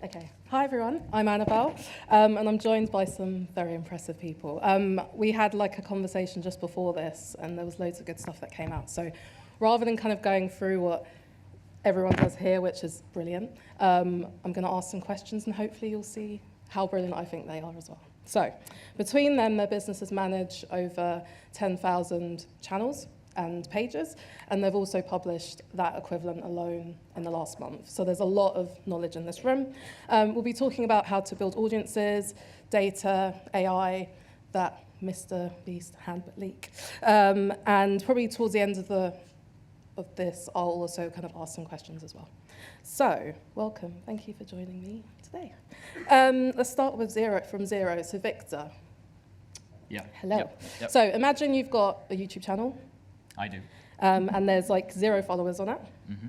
Okay. Hi, everyone. I'm Annabel, and I'm joined by some very impressive people. We had like a conversation just before this, and there was loads of good stuff that came out. So rather than kind of going through what everyone does here, which is brilliant, I'm going to ask some questions, and hopefully you'll see how brilliant I think they are as well. So between them, their businesses manage over 10,000 channels and pages, and they've also published that equivalent alone in the last month. So there's a lot of knowledge in this room. We'll be talking about how to build audiences, data, AI, that Mr. Beast handbook leak. And probably towards the end of this, I'll also kind of ask some questions as well. So, welcome. Thank you for joining me today. Let's start with from zero. So, Victor. Yeah. Hello. Yep. So, imagine you've got a YouTube channel. I do. And there's like 0 followers on it. Mm-hmm.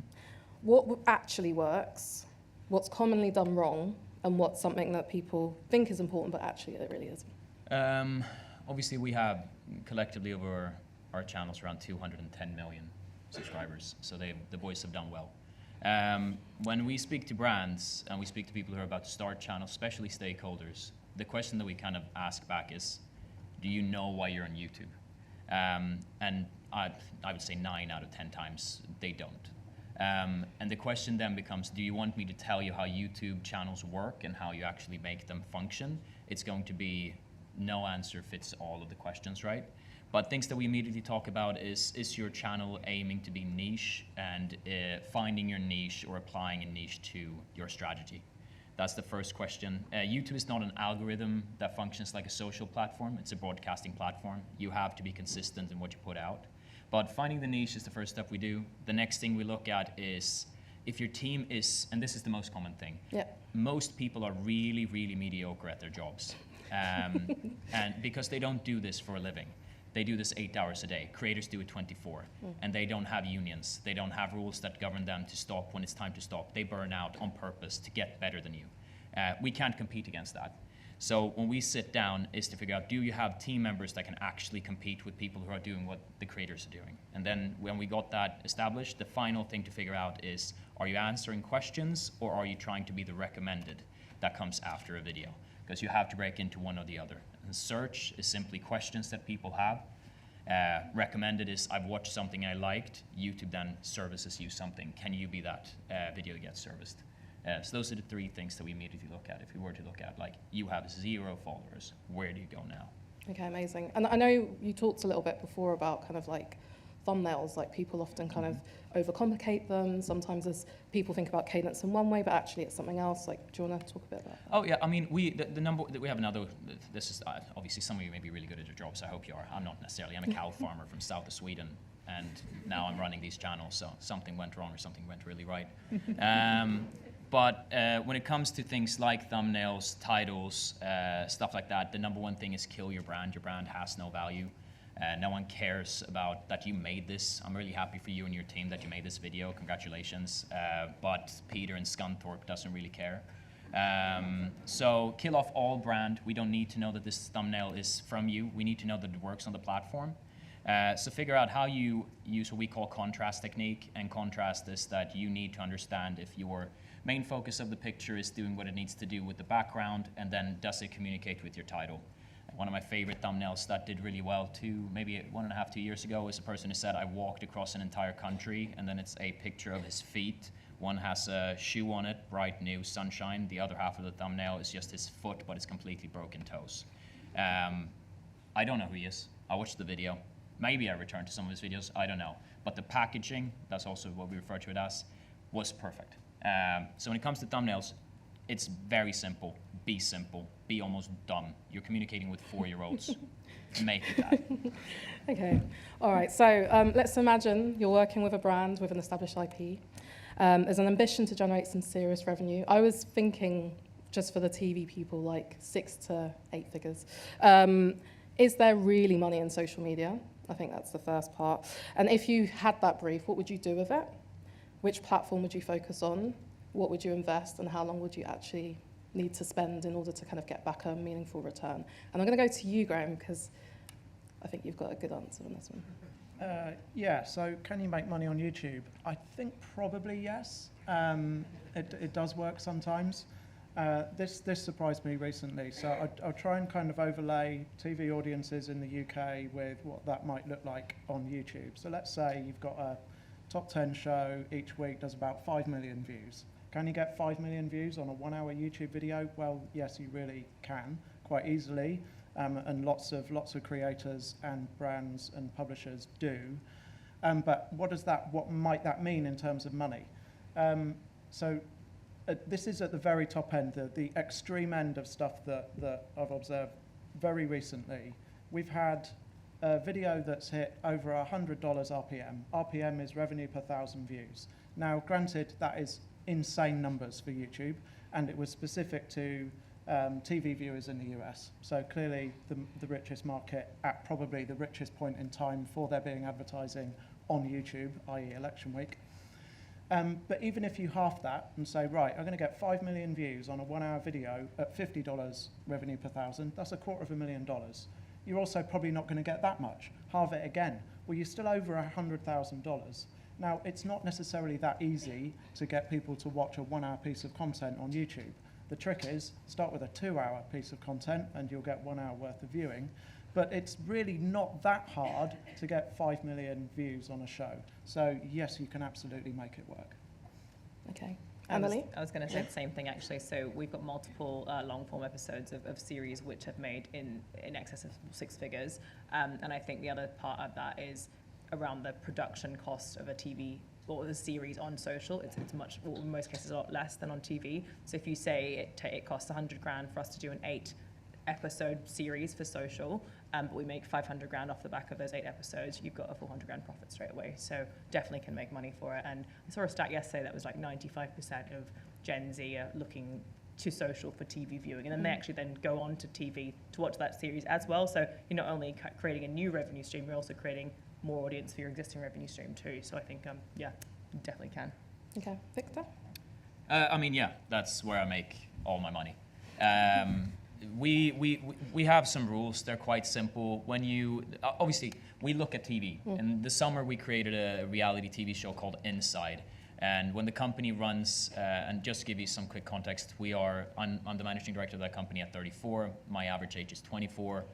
What actually works, what's commonly done wrong, and what's something that people think is important, but actually it really isn't? Obviously, we have collectively over our channels around 210 million subscribers, so the boys have done well. When we speak to brands and we speak to people who are about to start channels, especially stakeholders, the question that we kind of ask back is, do you know why you're on YouTube? And I would say 9 out of 10 times they don't. And the question then becomes, do you want me to tell you how YouTube channels work and how you actually make them function? It's going to be no answer fits all of the questions, right? But things that we immediately talk about is your channel aiming to be niche and finding your niche or applying a niche to your strategy? That's the first question. YouTube is not an algorithm that functions like a social platform. It's a broadcasting platform. You have to be consistent in what you put out. But finding the niche is the first step we do. The next thing we look at is if your team is, and this is the most common thing, most people are really, really mediocre at their jobs. And because they don't do this for a living. They do this 8 hours a day. Creators do it 24. And they don't have unions. They don't have rules that govern them to stop when it's time to stop. They burn out on purpose to get better than you. We can't compete against that. So when we sit down is to figure out, do you have team members that can actually compete with people who are doing what the creators are doing? And then when we got that established, the final thing to figure out is, are you answering questions or are you trying to be the recommended that comes after a video? Because you have to break into one or the other. And search is simply questions that people have. Recommended is, I've watched something I liked. YouTube then services you something. Can you be that video that gets serviced? So those are the 3 things that we immediately look at. If we were to look at, like, you have 0 followers, where do you go now? Okay, amazing. And I know you talked a little bit before about kind of like thumbnails, like people often kind of overcomplicate them. Sometimes as people think about cadence in one way, but actually it's something else. Like, do you want to talk a bit about that? Oh yeah, I mean, we have another, this is, obviously some of you may be really good at your jobs, I hope you are. I'm not necessarily, I'm a cow farmer from south of Sweden, and now I'm running these channels, so something went wrong or something went really right. But when it comes to things like thumbnails, titles, stuff like that, the number one thing is kill your brand. Your brand has no value. No one cares about that you made this. I'm really happy for you and your team that you made this video. Congratulations. But Peter and Scunthorpe doesn't really care. So kill off all brand. We don't need to know that this thumbnail is from you. We need to know that it works on the platform. So figure out how you use what we call contrast technique. And contrast is that you need to understand if your main focus of the picture is doing what it needs to do with the background, and then does it communicate with your title. One of my favorite thumbnails that did really well too, maybe 1.5 to 2 years ago, was a person who said, I walked across an entire country, and then it's a picture of his feet. One has a shoe on it, bright new sunshine. The other half of the thumbnail is just his foot, but it's completely broken toes. I don't know who he is. I watched the video. Maybe I returned to some of his videos, I don't know. But the packaging, that's also what we refer to it as, was perfect. So when it comes to thumbnails, it's very simple. Be almost dumb. You're communicating with 4-year-olds. Make it that. Okay. All right. So let's imagine you're working with a brand with an established IP. There's an ambition to generate some serious revenue. I was thinking, just for the TV people, like 6 to 8 figures. Is there really money in social media? I think that's the first part. And if you had that brief, what would you do with it? Which platform would you focus on? What would you invest? And how long would you actually need to spend in order to kind of get back a meaningful return? And I'm going to go to you, Graham, because I think you've got a good answer on this one. Yeah, so can you make money on YouTube? I think probably yes. It does work sometimes. This surprised me recently. So I'll try and kind of overlay TV audiences in the UK with what that might look like on YouTube. So let's say you've got a top 10 show each week does about 5 million views. Can you get 5 million views on a 1-hour YouTube video? Well, yes, you really can, quite easily, and lots of creators and brands and publishers do. But what might that mean in terms of money? This is at the very top end, the extreme end of stuff that I've observed very recently. We've had a video that's hit over $100 RPM. RPM is revenue per 1,000 views. Now, granted, that is insane numbers for YouTube, and it was specific to TV viewers in the US. So clearly the richest market at probably the richest point in time for there being advertising on YouTube, i.e. election week. But even if you half that and say, right, I'm going to get 5 million views on a 1-hour video at $50 revenue per 1,000, that's $250,000. You're also probably not going to get that much. Halve it again. Well, you're still over $100,000. Now, it's not necessarily that easy to get people to watch a 1-hour piece of content on YouTube. The trick is, start with a 2-hour piece of content and you'll get 1 hour worth of viewing. But it's really not that hard to get 5 million views on a show. So yes, you can absolutely make it work. Okay. Emily? I was going to say the same thing, actually. So we've got multiple long-form episodes of series which have made in excess of 6 figures. And I think the other part of that is around the production cost of a TV or the series on social. It's much, well, in most cases, a lot less than on TV. So if you say it costs $100,000 for us to do an 8-episode series for social, but we make $500,000 off the back of those 8 episodes, you've got a $400,000 profit straight away. So definitely can make money for it. And I saw a stat yesterday that was like 95% of Gen Z are looking to social for TV viewing, and then they actually then go on to TV to watch that series as well. So you're not only creating a new revenue stream, you're also creating more audience for your existing revenue stream too. So I think, yeah, you definitely can. Okay, Victor? I mean, yeah, that's where I make all my money. We have some rules. They're quite simple. When you obviously we look at TV. In the summer, we created a reality TV show called Inside. And when the company runs, and just to give you some quick context, I'm the managing director of that company at 34. My average age is 24.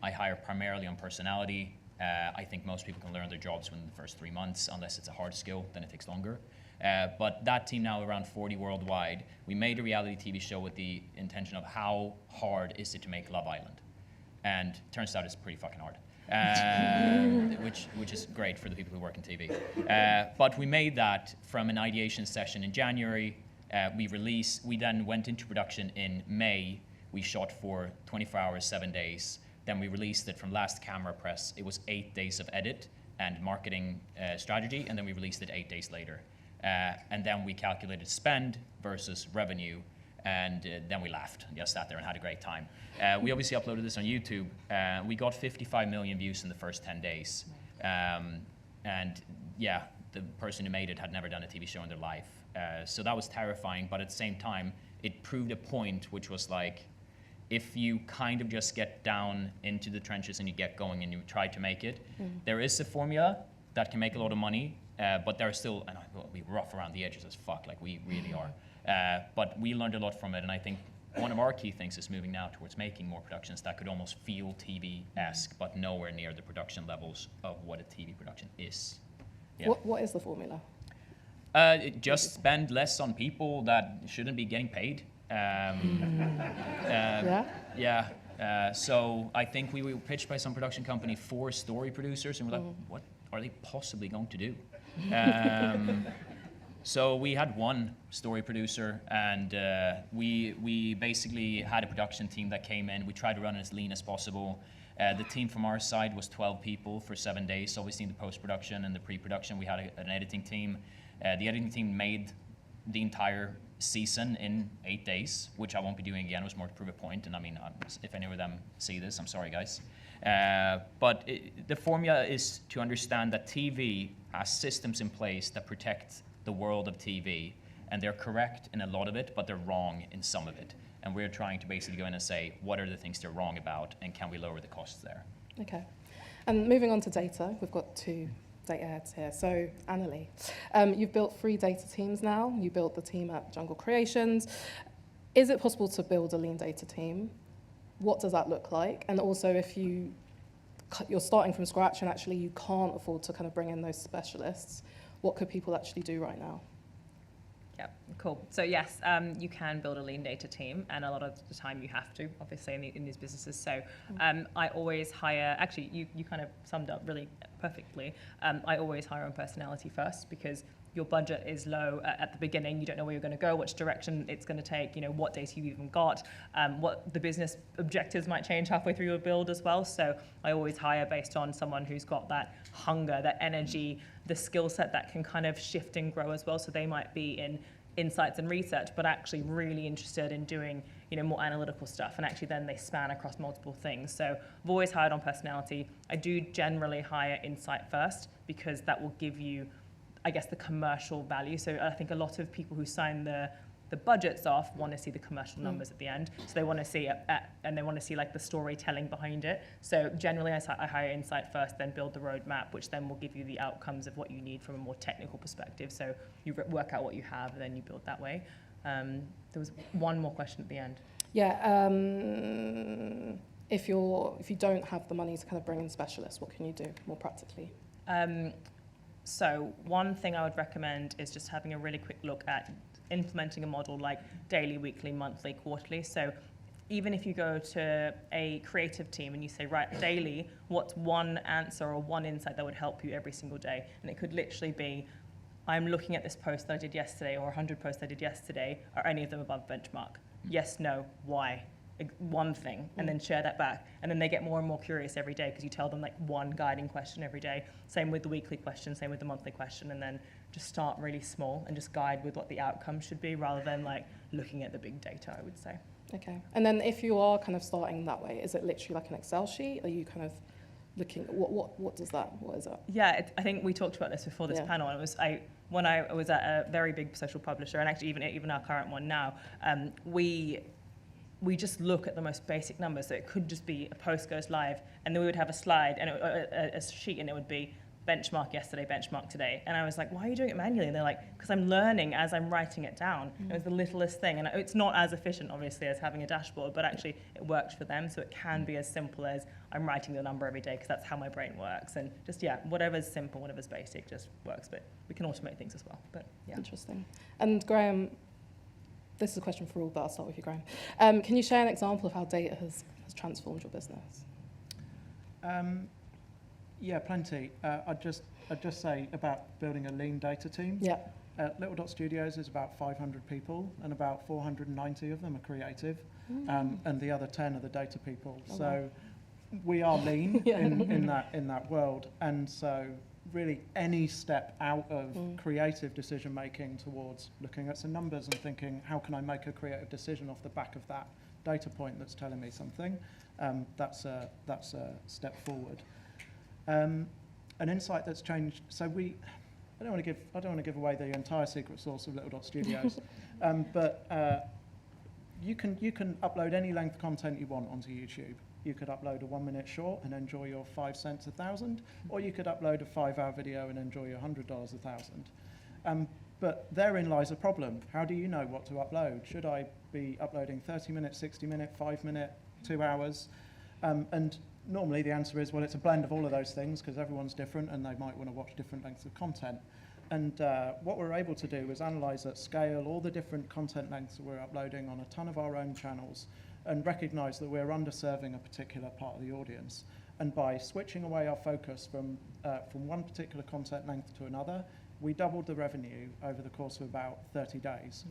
I hire primarily on personality. I think most people can learn their jobs within the first 3 months, unless it's a hard skill, then it takes longer. But that team now around 40 worldwide, we made a reality TV show with the intention of how hard is it to make Love Island. And turns out it's pretty fucking hard, which is great for the people who work in TV. But we made that from an ideation session in January. We then went into production in May. We shot for 24 hours, 7 days. Then we released it from last camera press. It was 8 days of edit and marketing strategy, and then we released it 8 days later. And then we calculated spend versus revenue, and then we laughed. Just sat there and had a great time. We obviously uploaded this on YouTube. We got 55 million views in the first 10 days. And yeah, the person who made it had never done a TV show in their life. So that was terrifying, but at the same time, it proved a point, which was like, if you kind of just get down into the trenches and you get going and you try to make it, there is a formula that can make a lot of money, but there are still, and we rough around the edges as fuck, like we really are. But we learned a lot from it, and I think one of our key things is moving now towards making more productions that could almost feel TV-esque, but nowhere near the production levels of what a TV production is. Yeah. What is the formula? Just spend less on people that shouldn't be getting paid. So I think we were pitched by some production company 4 story producers, and we're like, what are they possibly going to do? So we had 1 story producer, and we basically had a production team that came in. We tried to run it as lean as possible. The team from our side was 12 people for 7 days. Obviously in the post-production and the pre-production, we had an editing team. The editing team made the entire season in 8 days, which I won't be doing again. It was more to prove a point, and I mean, if any of them see this, I'm sorry, guys. But the formula is to understand that TV has systems in place that protect the world of TV, and they're correct in a lot of it, but they're wrong in some of it. And we're trying to basically go in and say, what are the things they're wrong about, and can we lower the costs there? Okay. And moving on to data, we've got 2 data heads here. So, Annalie, you've built 3 data teams now. You built the team at Jungle Creations. is it possible to build a lean data team? What does that look like? And also, if you're starting from scratch and actually you can't afford to kind of bring in those specialists, what could people actually do right now? Yeah, cool. So yes, you can build a lean data team, and a lot of the time you have to, obviously, in these businesses. So I always hire, actually, you kind of summed up really perfectly. I always hire on personality first, because your budget is low at the beginning. You don't know where you're going to go, which direction it's going to take, what data you've even got, what the business objectives might change halfway through your build as well. So I always hire based on someone who's got that hunger, that energy, the skill set that can kind of shift and grow as well. So they might be in insights and research, but actually really interested in doing more analytical stuff, and actually then they span across multiple things. So I've always hired on personality. I do generally hire insight first, because that will give you, I guess, the commercial value. So I think a lot of people who sign the budgets off want to see the commercial numbers at the end. So they want to see and they want to see like the storytelling behind it. So generally I hire insight first, then build the roadmap, which then will give you the outcomes of what you need from a more technical perspective. So you work out what you have, and then you build that way. There was one more question at the end. Yeah, if you don't have the money to kind of bring in specialists, what can you do more practically? So one thing I would recommend is just having a really quick look at implementing a model like daily, weekly, monthly, quarterly. So even if you go to a creative team and you say, right, daily, what's one answer or one insight that would help you every single day? And it could literally be, I'm looking at this post that I did yesterday, or 100 posts I did yesterday. Are any of them above benchmark? Yes, no, why? One thing, and then share that back. And then they get more and more curious every day, because you tell them like one guiding question every day. Same with the weekly question, same with the monthly question, and then just start really small and just guide with what the outcome should be, rather than like looking at the big data, I would say. Okay. And then if you are kind of starting that way, is it literally like an Excel sheet? Are you kind of looking, what does that, what is that? Yeah, I think we talked about this before this panel. And when I was at a very big social publisher, and actually even our current one now, we just look at the most basic numbers. So it could just be a post goes live, and then we would have a slide and a sheet, and it would be benchmark yesterday, benchmark today. And I was like, why are you doing it manually? And they're like, because I'm learning as I'm writing it down. It was the littlest thing. And it's not as efficient, obviously, as having a dashboard, but actually it works for them. So it can be as simple as I'm writing the number every day, because that's how my brain works. And just, whatever's simple, whatever's basic just works. But we can automate things as well. But yeah. Interesting. And Graham, this is a question for all, but I'll start with you, Graham. Can you share an example of how data has transformed your business? Yeah, plenty. I'd just say about building a lean data team. Yeah. Little Dot Studios is about 500 people, and about 490 of them are creative, and the other 10 are the data people. Oh, so we are lean in that world, and so really any step out of creative decision making towards looking at some numbers and thinking, how can I make a creative decision off the back of that data point that's telling me something? That's a step forward. An insight that's changed. So I don't want to give away the entire secret sauce of Little Dot Studios, but you can upload any length content you want onto YouTube. You could upload a 1-minute short and enjoy your 5 cents 1,000, or you could upload a 5-hour video and enjoy your $100 1,000. But therein lies a problem. How do you know what to upload? Should I be uploading 30-minute, 60-minute, 5-minute, 2 hours? And normally the answer is, well, it's a blend of all of those things, because everyone's different and they might want to watch different lengths of content. And what we're able to do is analyze at scale all the different content lengths that we're uploading on a ton of our own channels, and recognize that we're underserving a particular part of the audience. And by switching away our focus from one particular content length to another, we doubled the revenue over the course of about 30 days.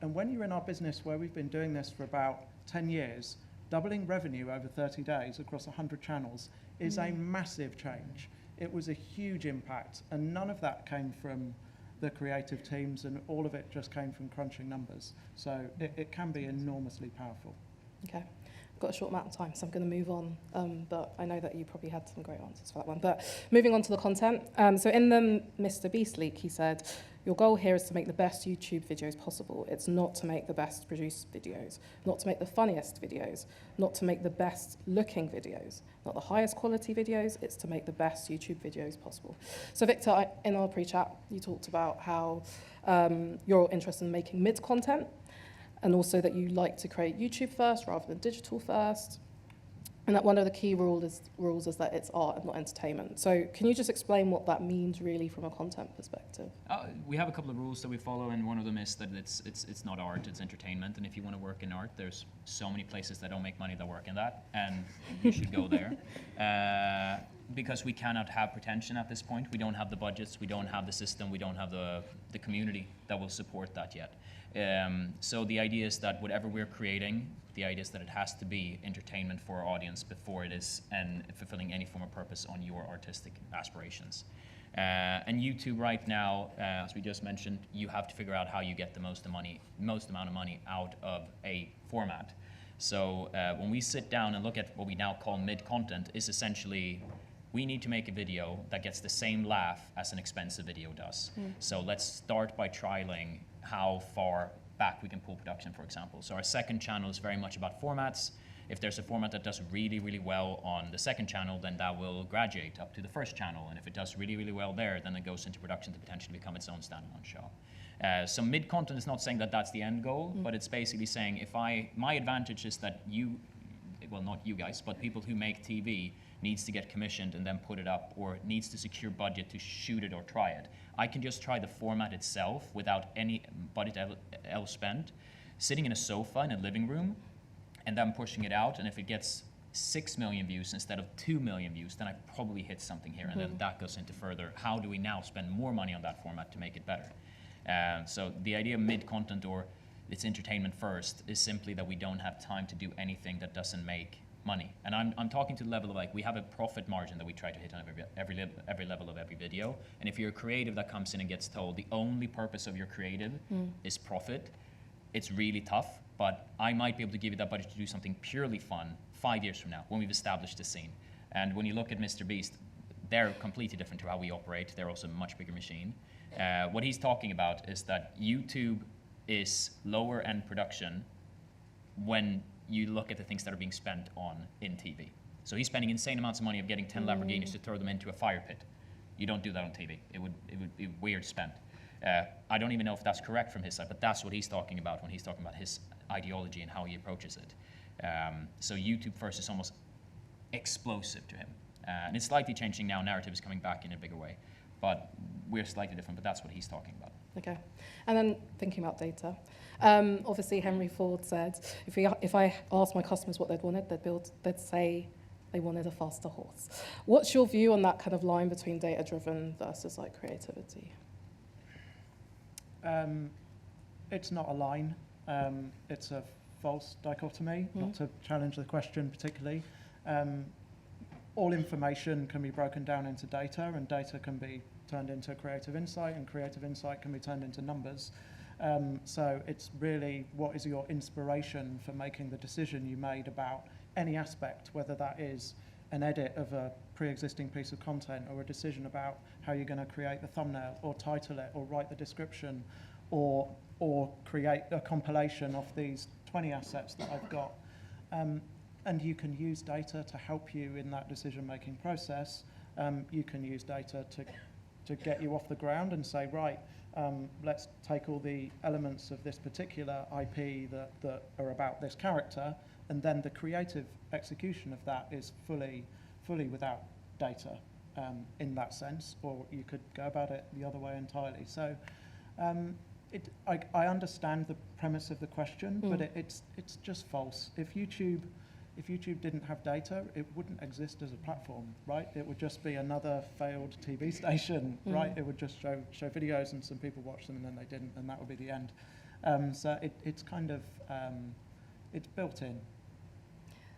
And when you're in our business where we've been doing this for about 10 years, doubling revenue over 30 days across 100 channels is a massive change. It was a huge impact, and none of that came from the creative teams, and all of it just came from crunching numbers. So it can be enormously powerful. Okay. I've got a short amount of time, so I'm going to move on, but I know that you probably had some great answers for that one. But moving on to the content. So in the Mr. Beast leak, he said, your goal here is to make the best YouTube videos possible. It's not to make the best produced videos, not to make the funniest videos, not to make the best looking videos, not the highest quality videos. It's to make the best YouTube videos possible. So Victor, in our pre-chat, you talked about how you're interested in making mid content. and also that you like to create YouTube first rather than digital first. And that one of the key rules is that it's art and not entertainment. So can you just explain what that means really from a content perspective? We have a couple of rules that we follow, and one of them is that it's not art, it's entertainment. And if you want to work in art, there's so many places that don't make money that work in that, and you should go there. Because we cannot have pretension at this point. We don't have the budgets, we don't have the system, we don't have the community that will support that yet. So the idea is that whatever we're creating, the idea is that it has to be entertainment for our audience before it is and fulfilling any form of purpose on your artistic aspirations. And YouTube right now, as we just mentioned, you have to figure out how you get the most amount of money out of a format. So when we sit down and look at what we now call mid-content, is essentially we need to make a video that gets the same laugh as an expensive video does. So let's start by trialing how far back we can pull production, for example. So our second channel is very much about formats. If there's a format that does really, really well on the second channel, then that will graduate up to the first channel. And if it does really, really well there, then it goes into production to potentially become its own standalone show. So mid-content is not saying that that's the end goal, but it's basically saying my advantage is that well, not you guys, but people who make TV needs to get commissioned and then put it up, or needs to secure budget to shoot it or try it. I can just try the format itself without any budget else spent, sitting in a sofa in a living room, and then pushing it out. And if it gets 6 million views instead of 2 million views, then I probably hit something here. And then that goes into further, how do we now spend more money on that format to make it better? So the idea of mid-content, or it's entertainment first, is simply that we don't have time to do anything that doesn't make money. And I'm talking to the level of, like, we have a profit margin that we try to hit on every level of every video. And if you're a creative that comes in and gets told the only purpose of your creative is profit, it's really tough. But I might be able to give you that budget to do something purely fun 5 years from now when we've established the scene. And when you look at Mr. Beast, they're completely different to how we operate. They're also a much bigger machine. What he's talking about is that YouTube is lower end production when you look at the things that are being spent on in TV. So he's spending insane amounts of money of getting 10 Lamborghinis to throw them into a fire pit. You don't do that on TV. It would be weird spend. I don't even know if that's correct from his side, but that's what he's talking about when he's talking about his ideology and how he approaches it. So YouTube first is almost explosive to him. And it's slightly changing now. Narrative is coming back in a bigger way. But we're slightly different, but that's what he's talking about. Okay. And then thinking about data. Obviously, Henry Ford said, if I asked my customers what they'd wanted, they'd say they wanted a faster horse. What's your view on that kind of line between data-driven versus like creativity? It's not a line. It's a false dichotomy, not to challenge the question particularly. All information can be broken down into data, and data can be turned into creative insight, and creative insight can be turned into numbers. So it's really, what is your inspiration for making the decision you made about any aspect, whether that is an edit of a pre-existing piece of content, or a decision about how you're going to create the thumbnail or title it or write the description, or create a compilation of these 20 assets that I've got. And you can use data to help you in that decision-making process. You can use data to get you off the ground and say, right, let's take all the elements of this particular IP that are about this character, and then the creative execution of that is fully without data in that sense, or you could go about it the other way entirely. So I understand the premise of the question, but it's just false. If YouTube didn't have data, it wouldn't exist as a platform, right? It would just be another failed TV station, right? It would just show videos and some people watched them and then they didn't, and that would be the end. So it's kind of, it's built in.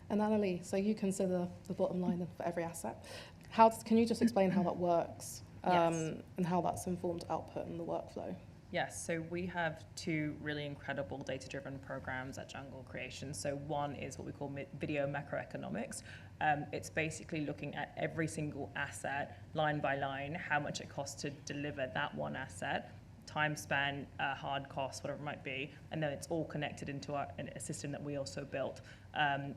And Annalie, so you consider the bottom line for every asset. Can you just explain how that works and how that's informed output in the workflow? Yes, so we have two really incredible data-driven programs at Jungle Creation. So one is what we call video macroeconomics. It's basically looking at every single asset, line by line, how much it costs to deliver that one asset, time span, hard costs, whatever it might be, and then it's all connected into a system that we also built,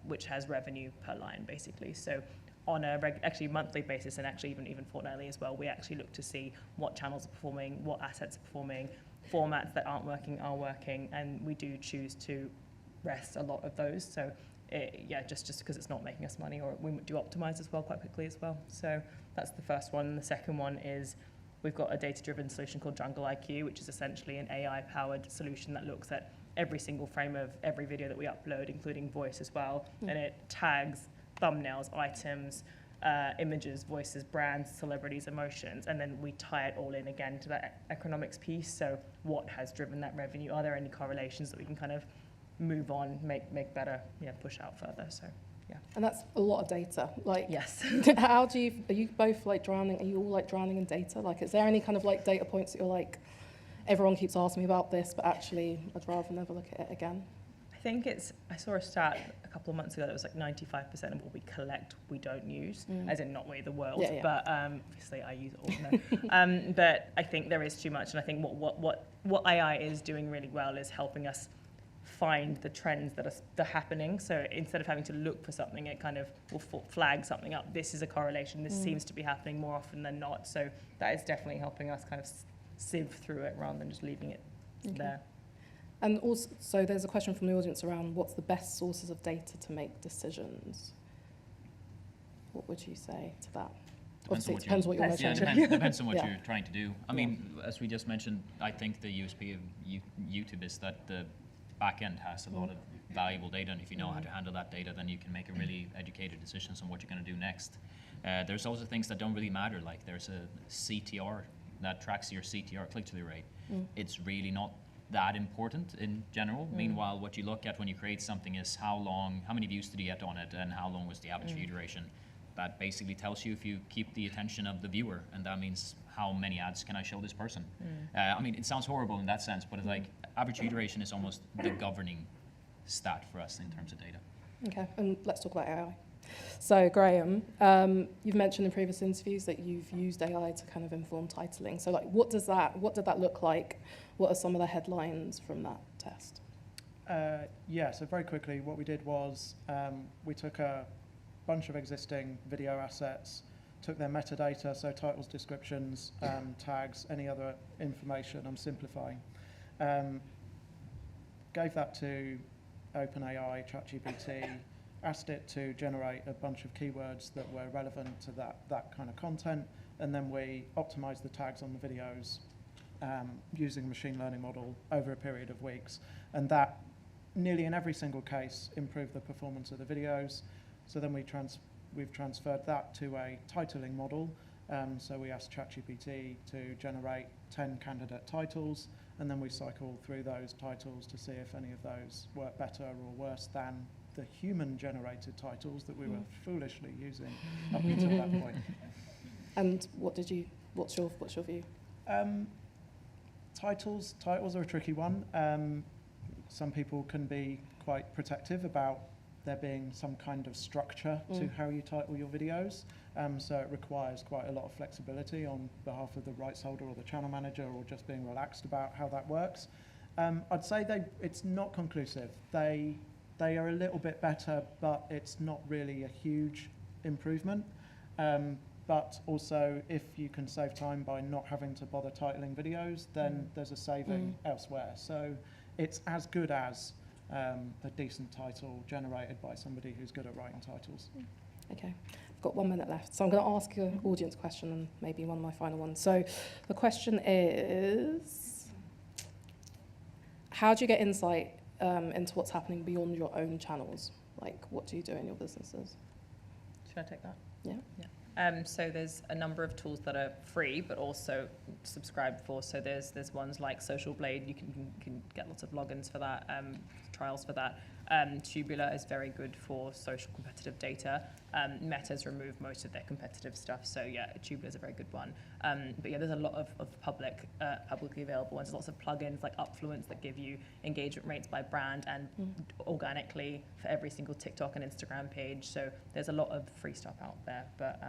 which has revenue per line, basically. So on a actually monthly basis, and actually even fortnightly as well, we actually look to see what channels are performing, what assets are performing, formats that aren't working are working, and we do choose to rest a lot of those. So just because it's not making us money, or we do optimize as well quite quickly as well. So that's the first one. The second one is we've got a data-driven solution called Jungle IQ, which is essentially an AI-powered solution that looks at every single frame of every video that we upload, including voice as well, and it tags thumbnails, items, images, voices, brands, celebrities, emotions, and then we tie it all in again to that economics piece. So what has driven that revenue? Are there any correlations that we can kind of move on, make better, push out further? So yeah. And that's a lot of data. Like, yes. are you both like drowning? Are you all like drowning in data? Like, is there any kind of like data points that you're like, everyone keeps asking me about this, but actually I'd rather never look at it again? I think I saw a stat a couple of months ago that was like 95% of what we collect we don't use, as in not we, the world, but obviously I use it all. No. But I think there is too much, and I think what AI is doing really well is helping us find the trends that are happening. So instead of having to look for something, it kind of will flag something up. This is a correlation. This seems to be happening more often than not. So that is definitely helping us kind of sieve through it rather than just leaving it there. And also, so there's a question from the audience around what's the best sources of data to make decisions? What would you say to that? Obviously, it depends what you're measuring. Yeah, depends on what you're trying to do. I mean, as we just mentioned, I think the USP of YouTube is that the back end has a lot of valuable data, and if you know how to handle that data, then you can make a really educated decisions on what you're going to do next. There's also things that don't really matter, like there's a CTR that tracks your CTR, click-through rate. It's really not that important in general. Meanwhile, what you look at when you create something is how many views did you get on it, and how long was the average view duration. That basically tells you if you keep the attention of the viewer, and that means how many ads can I show this person. I mean, it sounds horrible in that sense, but it's like average view duration is almost the governing stat for us in terms of data. Okay, and let's talk about AI. So Graham, you've mentioned in previous interviews that you've used AI to kind of inform titling. So like, what did that look like? What are some of the headlines from that test? So very quickly, what we did was we took a bunch of existing video assets, took their metadata, so titles, descriptions, tags, any other information, I'm simplifying, gave that to OpenAI, ChatGPT, asked it to generate a bunch of keywords that were relevant to that kind of content, and then we optimized the tags on the videos using a machine learning model over a period of weeks. And that, nearly in every single case, improved the performance of the videos. So then we've transferred that to a titling model. So we asked ChatGPT to generate 10 candidate titles, and then we cycle through those titles to see if any of those work better or worse than the human-generated titles that we were foolishly using up until that point. And what's your view? Titles are a tricky one. Some people can be quite protective about there being some kind of structure to how you title your videos. So it requires quite a lot of flexibility on behalf of the rights holder or the channel manager, or just being relaxed about how that works. I'd say it's not conclusive. They are a little bit better, but it's not really a huge improvement. But also, if you can save time by not having to bother titling videos, then there's a saving elsewhere. So it's as good as a decent title generated by somebody who's good at writing titles. Okay, I've got 1 minute left. So I'm going to ask an audience question, and maybe one of my final ones. So the question is, how do you get insight into what's happening beyond your own channels? Like, what do you do in your businesses? Should I take that? Yeah. So there's a number of tools that are free, but also subscribed for. So there's ones like Social Blade. You can get lots of logins for that, trials for that. Tubular is very good for social competitive data. Meta's removed most of their competitive stuff, so yeah, Tubular is a very good one. But yeah, there's a lot of publicly available ones. There's lots of plugins like Upfluence that give you engagement rates by brand and organically for every single TikTok and Instagram page. So there's a lot of free stuff out there, but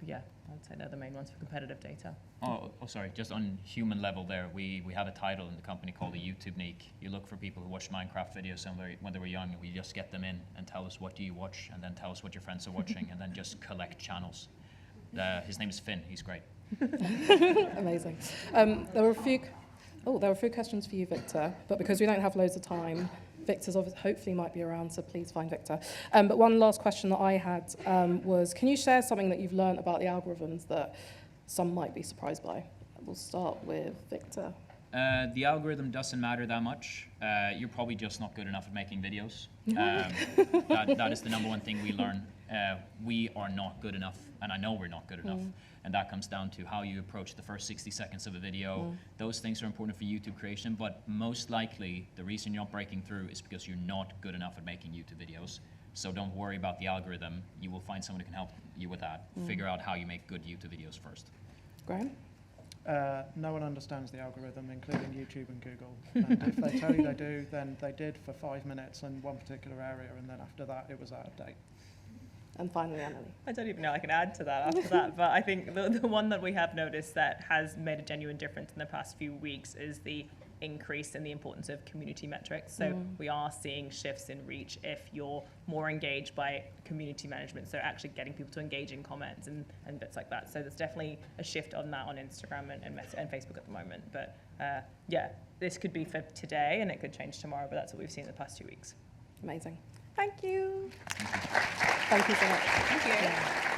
yeah, I'd say they're the main ones for competitive data. Oh, sorry, just on human level there, we have a title in the company called the YouTube Neek. You look for people who watch Minecraft videos when they were young, and we just get them in and tell us what do you watch, and then tell us what your friends are watching, and then just collect channels. His name is Finn, he's great. Amazing. There were a few... Oh, there are a few questions for you, Victor, but because we don't have loads of time, Victor's hopefully might be around, so please find Victor. But one last question that I had was, can you share something that you've learned about the algorithms that some might be surprised by? We'll start with Victor. The algorithm doesn't matter that much. You're probably just not good enough at making videos. That is the number one thing we learn. We are not good enough, and I know we're not good enough. And that comes down to how you approach the first 60 seconds of a video. Those things are important for YouTube creation, but most likely the reason you're not breaking through is because you're not good enough at making YouTube videos. So don't worry about the algorithm. You will find someone who can help you with that. Figure out how you make good YouTube videos first. Graham? No one understands the algorithm, including YouTube and Google. And if they tell you they do, then they did for 5 minutes in one particular area, and then after that, it was out of date. And finally, Emily. I don't even know I can add to that after that, but I think the one that we have noticed that has made a genuine difference in the past few weeks is the increase in the importance of community metrics. So we are seeing shifts in reach if you're more engaged by community management, so actually getting people to engage in comments and bits like that. So there's definitely a shift on that on Instagram and Facebook at the moment. But yeah, this could be for today and it could change tomorrow, but that's what we've seen in the past 2 weeks. Amazing. Thank you. Thank you so much. Thank you.